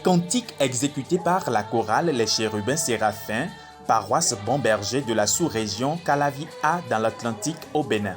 Cantique exécuté par la chorale Les Chérubins Séraphins, paroisse Bon Berger de la sous-région Calavi-A dans l'Atlantique au Bénin.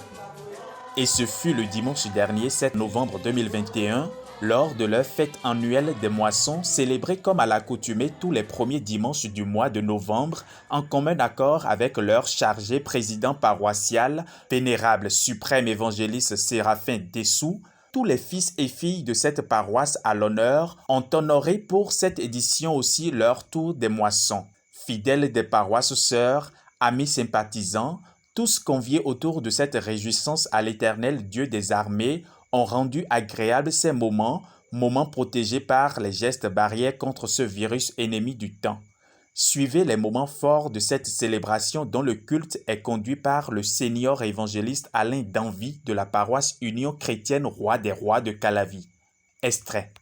Et ce fut le dimanche dernier 7 novembre 2021, lors de leur fête annuelle des moissons célébrée comme à l'accoutumée tous les premiers dimanches du mois de novembre en commun accord avec leur chargé président paroissial, vénérable suprême évangéliste Séraphin Dessous. Tous les fils et filles de cette paroisse à l'honneur ont honoré pour cette édition aussi leur tour des moissons. Fidèles des paroisses sœurs, amis sympathisants, tous conviés autour de cette réjouissance à l'Éternel Dieu des armées ont rendu agréables ces moments protégés par les gestes barrières contre ce virus ennemi du temps. Suivez les moments forts de cette célébration dont le culte est conduit par le senior évangéliste Alain Danvy de la paroisse Union chrétienne Roi des Rois de Calavi. Extrait.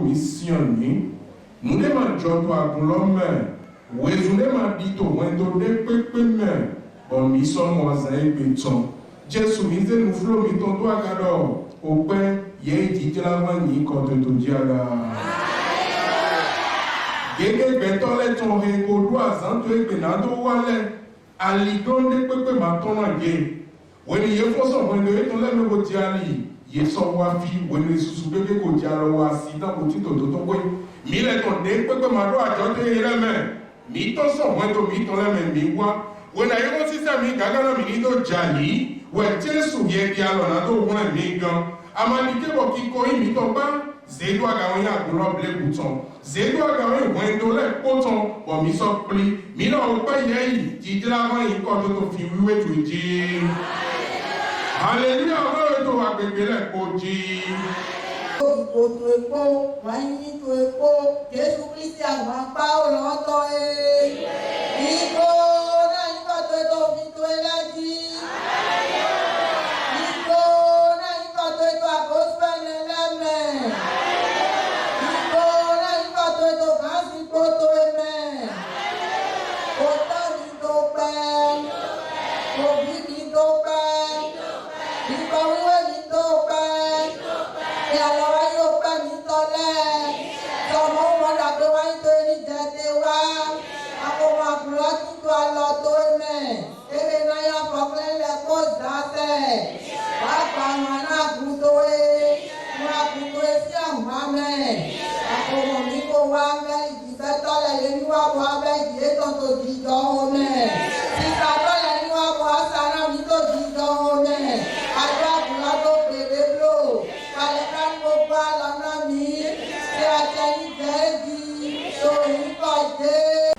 mission ni nous demandons toi pour l'homme ou nous demandons toi moins de pepe mais bon mission moi ça est béton Jésus mise nous flot mi ton toi cador au pain yé dit la manie quand te diala Gege beton le ton rego doa zanto e benado wale aligon de pepe matona ge when ye foso when de ton le me diali ye so wa fi when le susu de ko dialo wa sida ko ti to ko mi le ton de pepe mado ajo te ire me mi to so when to mi to le me mi wa when I go sister mi gaga na mi do jali when Jesu ye dialo na do won mi gan amanike bo ki ko mi to ba Zédo agawen ya goulo ble bouton. Zédo agawen wendo le poton. Bon mi so pli. Mi na ou pa yeyi. Ti di la van yi koto to fi wiwe tu ji. Alléluia we to agbegbe le koji. Oto epo, wanyi to epo. Jésù Kristi àwọn apá olóòtọ́ Iko na iko to fi to eleji. Iko na iko to agospel eleme.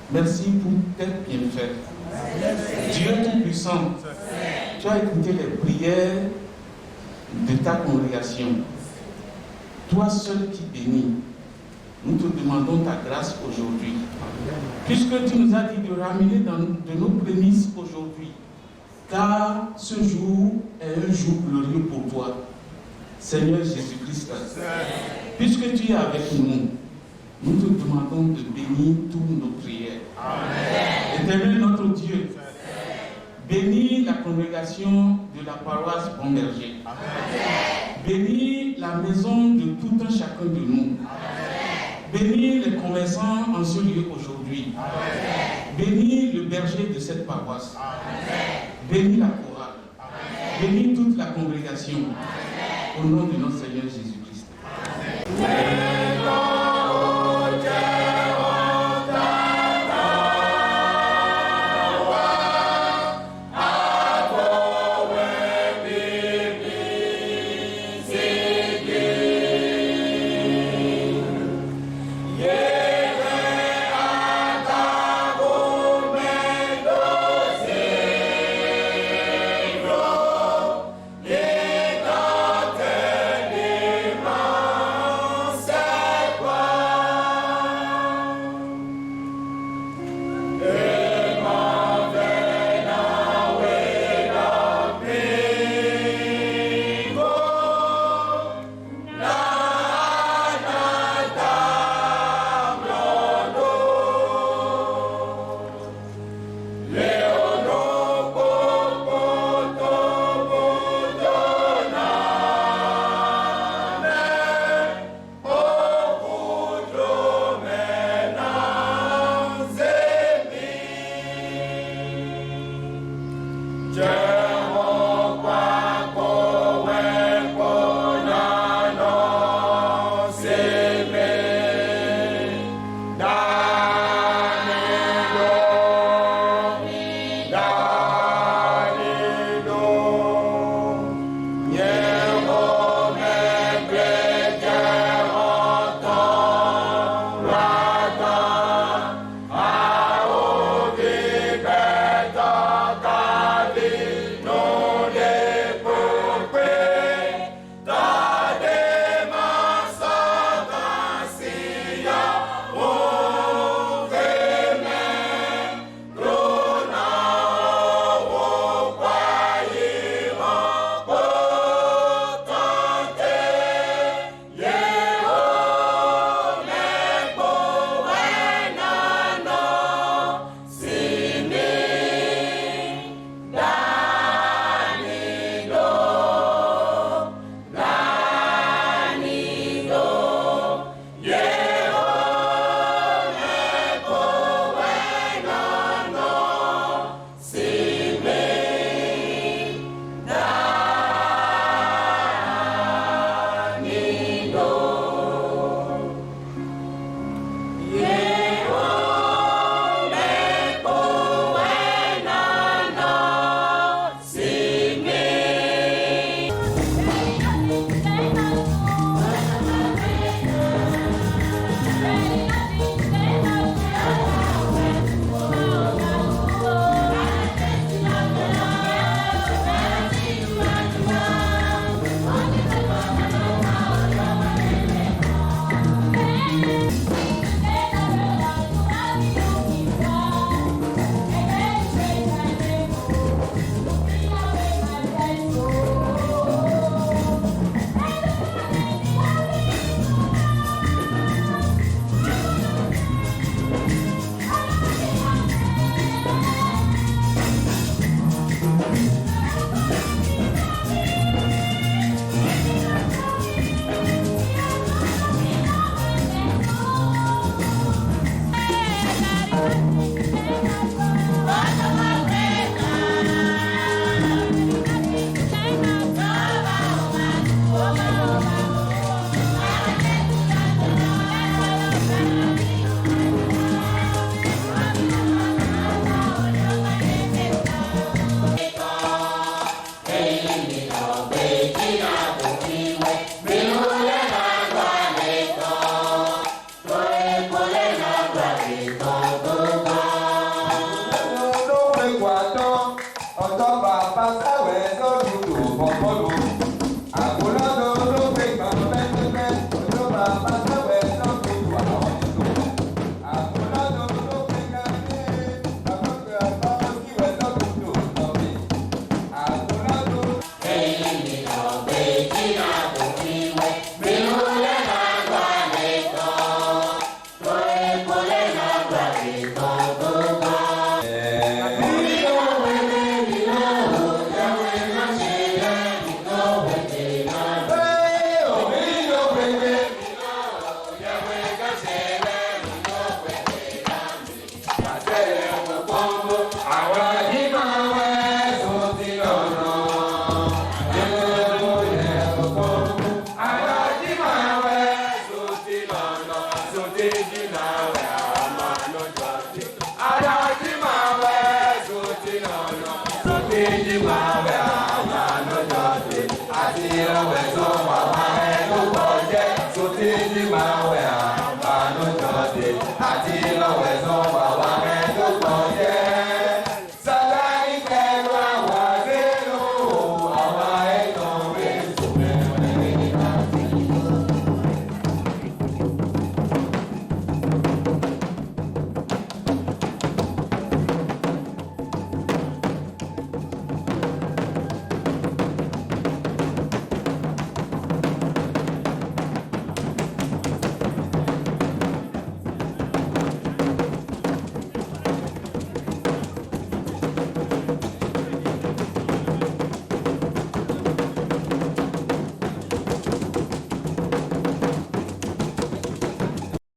Merci pour tes bienfaits. Dieu Tout-Puissant, tu as écouté les prières de ta congrégation. Toi seul qui bénis, nous te demandons ta grâce aujourd'hui. Puisque tu nous as dit de ramener de nos prémices aujourd'hui, car ce jour est un jour glorieux pour toi, Seigneur Jésus-Christ. Puisque tu es avec nous, nous te demandons de bénir toutes nos prières. Amen. Éternel notre Dieu, bénis la congrégation de la paroisse Bon-Berger. Bénis la maison de tout un chacun de nous. Amen. Bénis les commerçants en ce lieu aujourd'hui. Amen. Bénis le berger de cette paroisse. Amen. Bénis la chorale. Amen. Bénis toute la congrégation. Amen. Au nom de notre Seigneur Jésus-Christ. Amen. Yeah.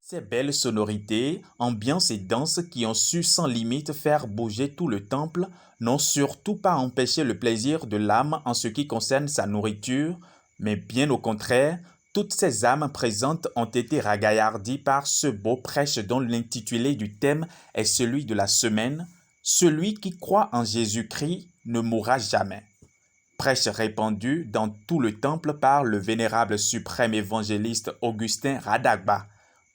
Ces belles sonorités, ambiances et danses qui ont su sans limite faire bouger tout le temple n'ont surtout pas empêché le plaisir de l'âme en ce qui concerne sa nourriture, mais bien au contraire, toutes ces âmes présentes ont été ragaillardies par ce beau prêche dont l'intitulé du thème est celui de la semaine, « Celui qui croit en Jésus-Christ ne mourra jamais ». Prêche répandu dans tout le temple par le vénérable suprême évangéliste Augustin Radagba,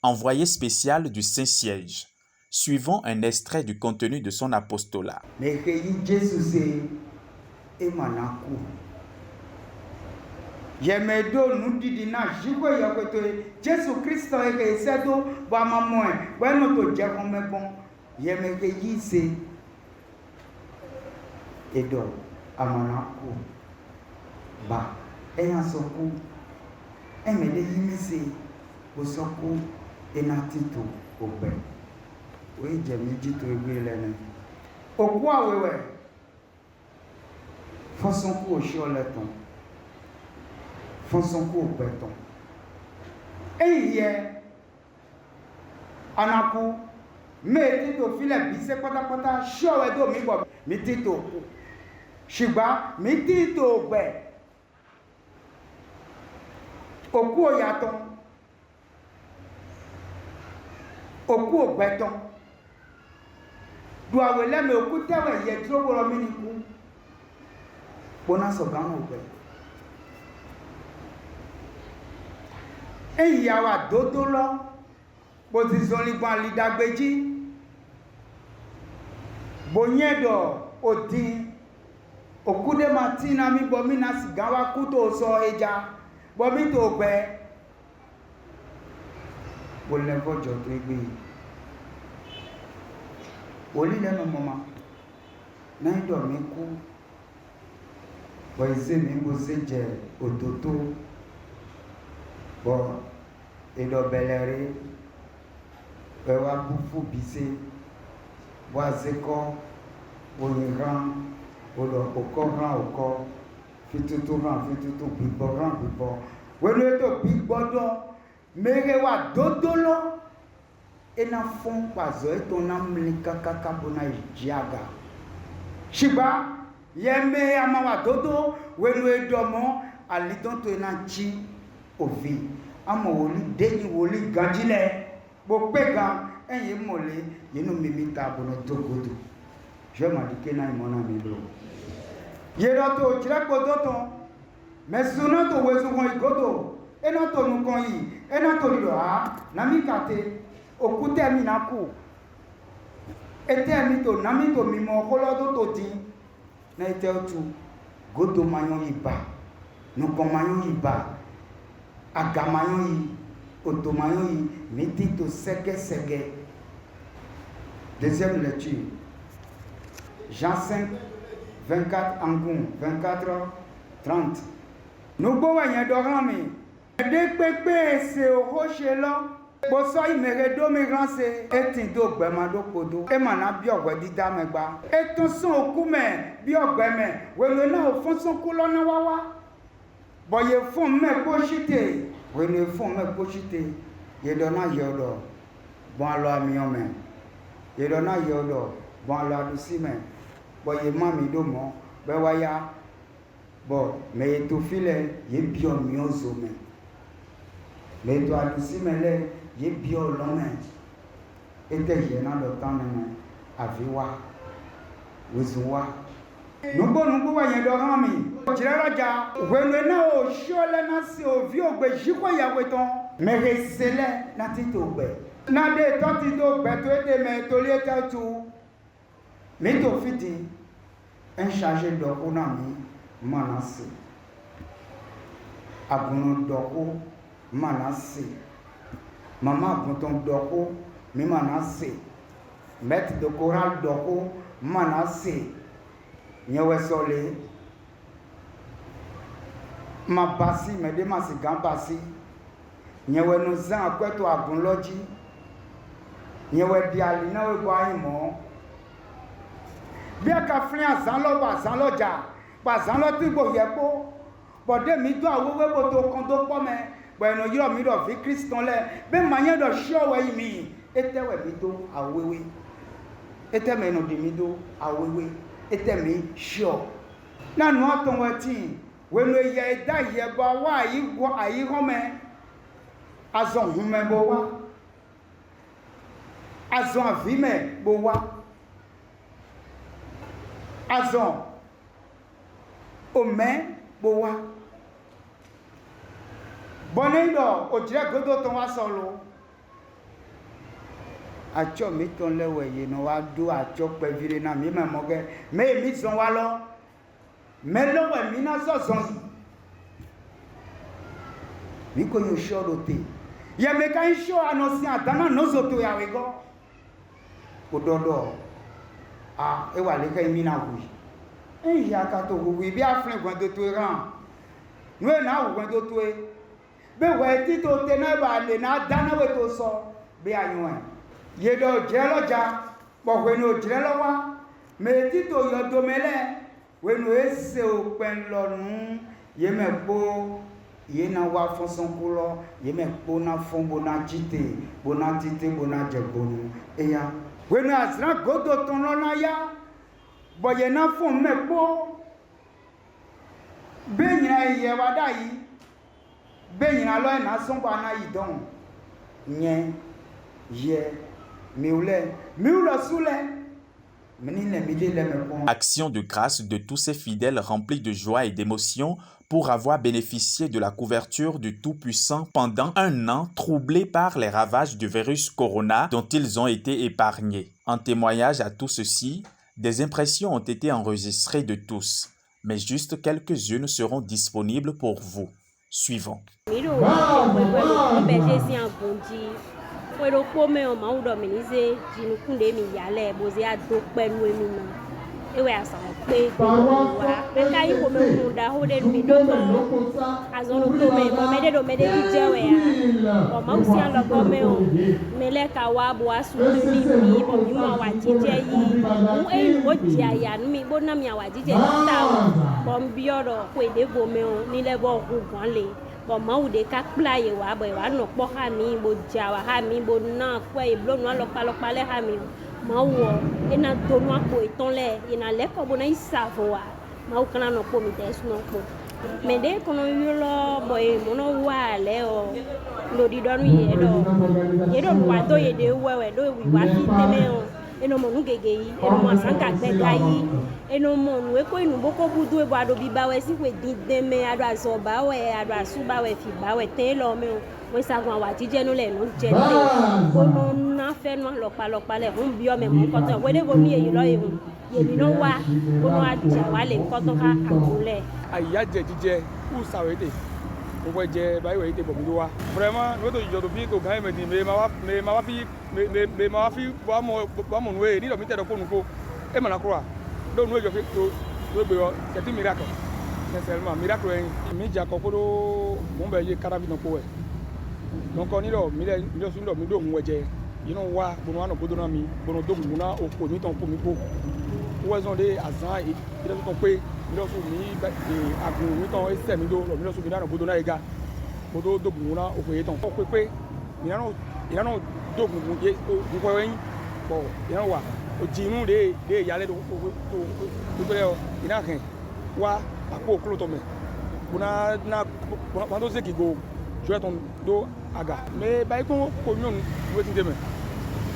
envoyé spécial du Saint-Siège. Suivons un extrait du contenu de son apostolat. Yemedo nudidi na jigwe yakoto Jésus Christ eke sedo ba mamoe bueno to je ko mebon yemeke yise edo amanako ba eyan soku emede yimise osoku enatito obe we je meji to egbe lenu oku awewe fosonku osholeton fonsonko beton eye anaku me tito file bise pátápátá showe do mi gbo mi tito ku shigba mi tito gbe oku oyaton oku ogbeton do awele me oku tewe ye troboro mi ni ku bona so gan ogbe eyi awa dodo lo position ligban lidagbeji bonyedo odin okude martina mi bomi na sigawa kuto so eja bomi to gbe bolevojo to egbe oli lenu mama na ido mi ku boize mi bo seje ototo bo edo belere ewa bufu bise boazeko oyiran odo okoran oko fitutu ran fitutu bibo ran bibo welu eto bigbodo mere wa dodolo ena fon pazo eto na mlika kakabona ijiaga shiba yeme amawa dodo welu edomo alidon to ena chi ovi amo woli deni woli gajile bo pega enye mole yenu mimita bono dogodo je ma dike na imona mi bro yero to jire kodoton mesuna to wezu kon igodo ena to nu kon yi ena to ro ha na mi kate okute mi na ku ete mi to na mi to mi mo kolodo to din na ite tu godo mayon iba no komayon iba agamayon yi otomayon yi miti to sege. Deuxième lecture. Jean 5 24 Angoun 24-30. Nous pouvons y dormir. Dès que c'est au rocher là, pour ça il me redo me rance et tindo gbemado kodo. Et mana bio wedi damegba. Et ton son au kume bio gbeme. We na au fond son kolona wawa. Boye fond me pochite. We ne fond me pochite. Ye dona yodo. Bon alors mi ome. Ye dona yodo. Bon alors dusi me. Boye mami do mo. Be waya. Bon, mais tout file ye bio miozo me. Mais toi dusi me le ye bio l'homme. Et te yena le temps me aviwa. Wuzuwa. Nubo wa ye dorami. Jiraraja, wenena o shole na si o vi ogbe jiko ya weton. Me resele na titogbe. Na de toti do gbe to ete me to le ta tu. Me to fiti un chargé d'oko na mi manase. Aguno d'oko manase. Mama agunton d'oko mi manase. Maître de chorale d'oko manase. Nyewe sole. Ma basi me de ma sigan basi. Nyewe no zan akweto agun loji. Nyewe di alina we kwa imo. Bien ka frin azan lo ba zan loja. Ba zan lo ti gbo yepo. Bode mi do awowe bo to kan do po me. Bo eno yiro mi do fi Christian le. Be manye do show we mi. Ete we mi do awewe. Ete me no di mi do awewe. Ete mi show. Na no aton wetin. When we ye da ye ba wa yi go ayi home azon hume bo wa azon avime bo wa azon ome bo wa bonido o jire godo ton wa solo acho mi ton lewe ye no wa do acho pe vire na mi moge me mi zon wa lo Melowe mina so zon. Miko yo shorote. Ye meka insho anosi adana nozo to ya wego. Ododo. Ah, e wa le ka mina wi. En ya ka to wi bi afrin gwan do to ran. Nu e na gwan do to e. Be we ti to te na ba le na dana we to so be ayun e. Ye do je loja, bo we no jire lowa. Me ti to yo do mele. When we say open lonu ye me po ye na wa fonson kulo ye me po na fon bona jite bona jebonu eya when azra godo ton na ya bo ye na fon me po be nyina ye wada yi be nyina lo na son ba na yi don nye ye miule sule. Action de grâce de tous ces fidèles remplis de joie et d'émotion pour avoir bénéficié de la couverture du Tout-Puissant pendant un an troublé par les ravages du virus Corona dont ils ont été épargnés. En témoignage à tout ceci, des impressions ont été enregistrées de tous, mais juste quelques-unes seront disponibles pour vous. Suivons. We do kome o ma udo menize jinu kunde mi yale boze ado pelu emi na ewe asan pe wa pe kai ko me kunda ho de mi do to azon ko me mo me de do me de ki jewe ya o ma usi an lo go me o mele ka wa bo asu ni mi bo mi ma wa jije yi mu e wo ji aya mi bo na mi awa jije ta o bo bi oro ko de bo me o ni le bo ku gan le bo ma u de ka kpla ye wa bo wa no po ha mi bo jawa ha mi bo na ko e blo no lo pa le ha mi ma wo e na do no apo iton le e na le ko bo na isavo wa ma u kana no po mi te su no po me de ko no yo lo bo e mo no wa le o lo di do nu ye do wa do ye de we do wi wa fi te me o eno mo nu gege yi eno mo sanka gbega yi eno mo nu e ko inu boko budu e bo ado bi bawe si we din me ado aso bawe ado asu bawe fi bawe te lo me o we sagun awa jije no le no je te ko no na fe no lo pa le hun bi o me mo ko tan we de bo mi eyi lo ehun yemino wa kono aja wale koto ka akule aya jẹ ku sawete o ko jẹ bayi we te bo mi wa vraiment no to jo to bi to gan me di me ma wa fi wa mo nwe ni do mi te do ko nu ko e ma na kro a do nu e jo fi to gbe o c'est un miracle sincèrement miracle mi ja ko do mo be ye karabi no ko we donc on ilo mi le sun do mi do mu je ino wa bono ano bodo na mi bono do mu na o ko mi ton ko mi ko wo zon de azan e ilo so pe ilo so mi agun mi ton e se mi do mi lo so mi na bodo na ega bodo do mu na o ko e ton ko pe mi na no do mu ye o ko yin bo ina wa o jinu de yale do ko le o ina kan wa àpò òkúrò tọmẹ bùnà na wọn tó ṣèkì go jọ ẹtọ do àgà mẹ báyìí kó kò yún ìwé ti dẹmẹ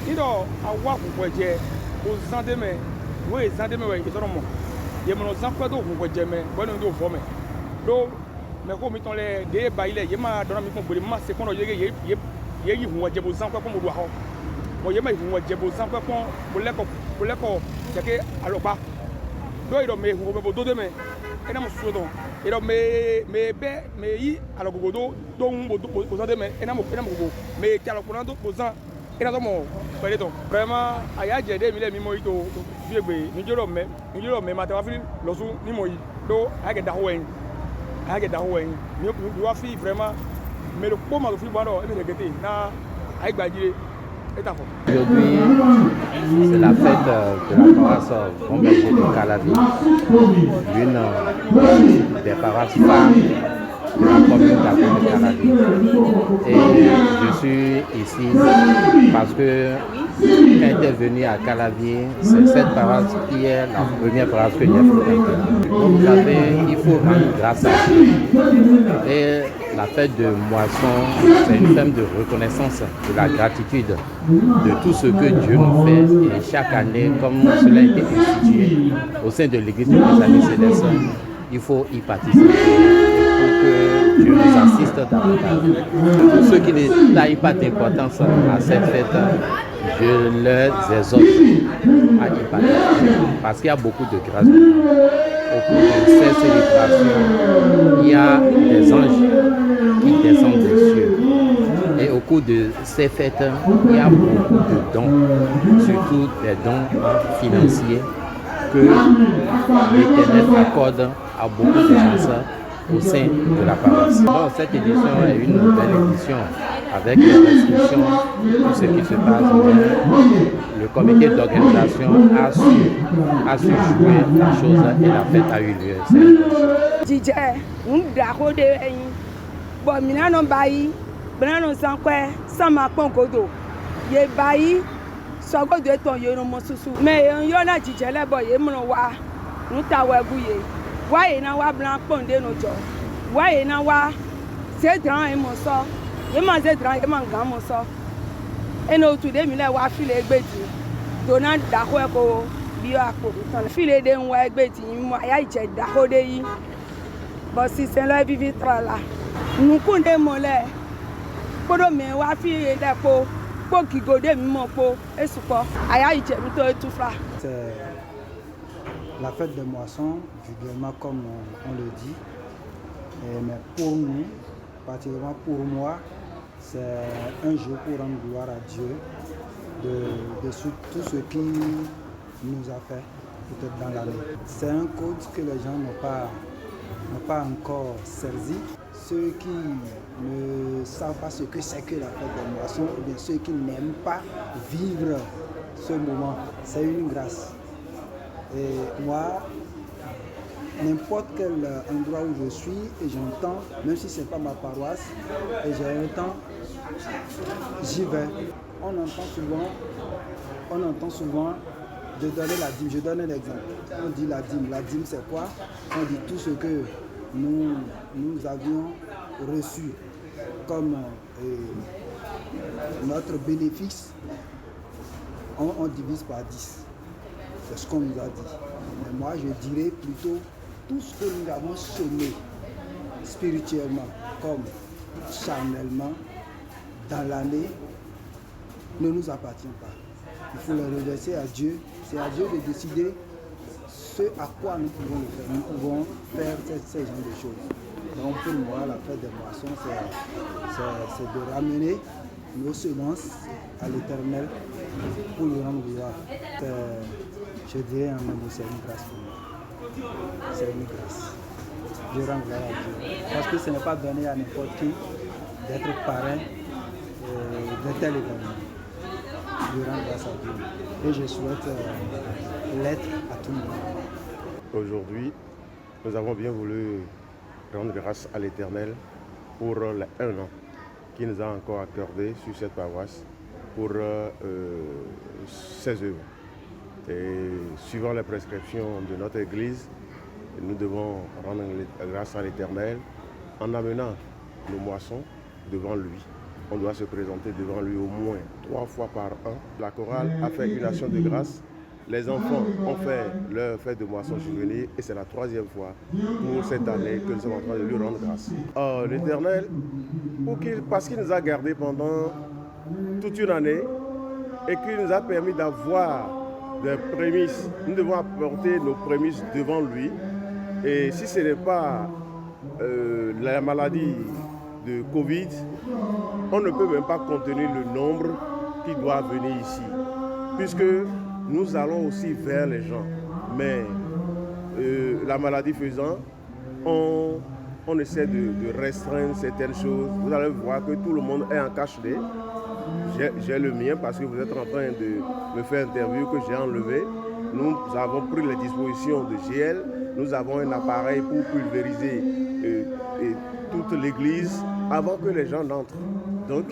nídọ awọ àkùnkùn ẹjẹ kò zan dẹmẹ ìwé zan dẹmẹ wẹ ìtọ́nà mọ yẹmọ̀nà zan pẹ́ tó òkùnkùn ẹjẹ mẹ bọ́ẹ̀ni tó fọ́ mẹ do mẹ kó mi tán lẹ dé báyìí lẹ yẹ máa dọ́nà mi kún gbèrè má se kọ́nà yẹ yí ìhùn ẹjẹ bó zan pẹ́ kó mo do àhọ mọ yẹ má ìhùn ẹjẹ bó zan pẹ́ kó mo lẹ́kọ̀ọ́ jẹ́kẹ́ alọ́gbá do ìdọ̀ mẹ ìhùn bó do dẹmẹ ena mo so don ero me yi alogogo do un bo so de me ena mo go me ti alokuna do bozan ena do mo pele don vraiment aya je de mi le mi mo yi to bi egbe mi joro me ma te wa fi lo su ni mo yi do aya ke da ho en mi wa fi vraiment me lo po ma lo fi bo do e mi le gete na ai gbajire. Aujourd'hui, c'est la fête de la paroisse Bon Berger de Calavi, l'une des paroisses phares de la commune de Calavi. Et je suis ici parce que quand est venu à Calavi, c'est cette paroisse qui est la première paroisse que j'ai fréquentée. Comme vous savez, il faut rendre grâce à Dieu. Et la fête de moisson, c'est une fête de reconnaissance, de la gratitude de tout ce que Dieu nous fait. Et chaque année, comme cela a été institué au sein de l'Église de l'Église céleste, il faut y participer pour que Dieu nous assiste davantage. Pour ceux qui ne taillent pas d'importance à cette fête, je leur exhorte à y participer parce qu'il y a beaucoup de grâce. Au cours de ces célébrations, il y a des anges qui descendent des cieux. Et au cours de ces fêtes, il y a beaucoup de dons, surtout des dons financiers que l'Éternel accorde à beaucoup de gens au sein de la paroisse. Donc, cette édition est une nouvelle édition avec les restrictions, tout ce qui se passe. Le comité d'organisation a su jouer la chose et la fête a eu lieu. DJ, nous avons des bon, nous avons bailli, nous avons sans godo. Ye bailli, soit godo est ton yéno mosusu. Mais on a DJ là, boy, nous t'avons bouillé. Why na wa blanc pondé no jo. Why na wa c'est grand et mon so. Ye ma c'est grand et man grand mon so. Et no today mi le wa file egbeti. Dona da ko e ko bi akpo tan. File de nwa egbeti mo aya ije da ko de yi. Bo si sen lo vivi tra la. Nu kunde mo le. Podo me wa fi e de po. Po ki gode mi mo po esupo. Aya ije mi to etufla. La fête de moisson, vulgairement comme on le dit, mais pour nous, particulièrement pour moi, c'est un jour pour rendre gloire à Dieu de tout ce qu'il nous a fait peut-être dans l'année. C'est un code que les gens n'ont pas encore saisi. Ceux qui ne savent pas ce que c'est que la fête de moisson, ou bien ceux qui n'aiment pas vivre ce moment, c'est une grâce. Et moi, n'importe quel endroit où je suis et j'entends, même si ce n'est pas ma paroisse, et j'ai un temps, j'y vais. On entend souvent de donner la dîme. Je donne un exemple. On dit la dîme. La dîme, c'est quoi? On dit tout ce que nous avions reçu comme notre bénéfice, on divise par 10. C'est ce qu'on nous a dit. Mais moi, je dirais plutôt tout ce que nous avons semé spirituellement, comme charnellement, dans l'année, ne nous appartient pas. Il faut le reverser à Dieu. C'est à Dieu de décider ce à quoi nous pouvons le faire. Nous pouvons faire ces genres de choses. Donc pour moi, la fête des moissons, c'est de ramener nos semences à l'Éternel pour lui rendre gloire. Je dirais en un mot, c'est une grâce pour moi. C'est une grâce. Je rends gloire à Dieu. Parce que ce n'est pas donné à n'importe qui d'être parrain de tel événement. Je rends grâce à Dieu. Et je souhaite l'être à tout le monde. Aujourd'hui, nous avons bien voulu rendre grâce à l'Éternel pour les 1 an qui nous a encore accordé sur cette paroisse pour ses œuvres. Et suivant les prescriptions de notre Église, nous devons rendre grâce à l'Éternel en amenant nos moissons devant lui. On doit se présenter devant lui au moins 3 fois par an. La chorale a fait une action de grâce. Les enfants ont fait leur fête de moisson juvénile et c'est la 3e fois pour cette année que nous sommes en train de lui rendre grâce. L'Éternel, parce qu'il nous a gardés pendant toute une année et qu'il nous a permis d'avoir des prémices. Nous devons apporter nos prémices devant lui. Et si ce n'est pas la maladie de Covid, on ne peut même pas contenir le nombre qui doit venir ici. Puisque nous allons aussi vers les gens. Mais la maladie faisant, on essaie de restreindre certaines choses. Vous allez voir que tout le monde est en cache-nez. J'ai le mien parce que vous êtes en train de me faire interview que j'ai enlevé. Nous avons pris les dispositions de gel. Nous avons un appareil pour pulvériser toute l'église avant que les gens n'entrent. Donc,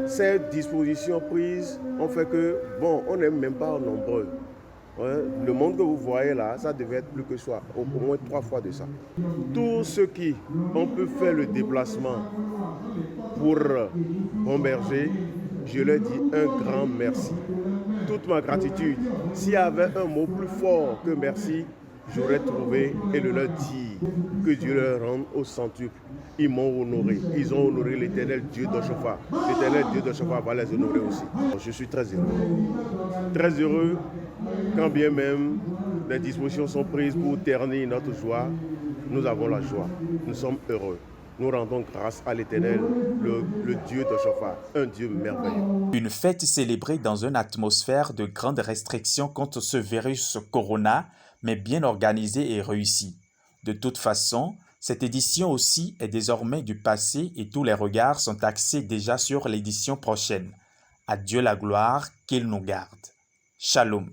ces dispositions prises ont fait que, on n'est même pas nombreux. Le monde que vous voyez là, ça devait être plus que ça, au moins 3 fois de ça. Tous ceux qui ont pu faire le déplacement pour Bomberger, je leur dis un grand merci. Toute ma gratitude. S'il y avait un mot plus fort que merci, j'aurais trouvé et le leur dire que Dieu leur rende au centuple. Ils m'ont honoré. Ils ont honoré l'Éternel Dieu d'Oshofa. L'Éternel Dieu d'Oshofa va les honorer aussi. Je suis très heureux. Très heureux, quand bien même les dispositions sont prises pour ternir notre joie. Nous avons la joie. Nous sommes heureux. Nous rendons grâce à l'Éternel, le Dieu d'Oshofa, un Dieu merveilleux. Une fête célébrée dans une atmosphère de grande restriction contre ce virus corona, mais bien organisée et réussie. De toute façon, cette édition aussi est désormais du passé et tous les regards sont axés déjà sur l'édition prochaine. À Dieu la gloire, qu'il nous garde. Shalom.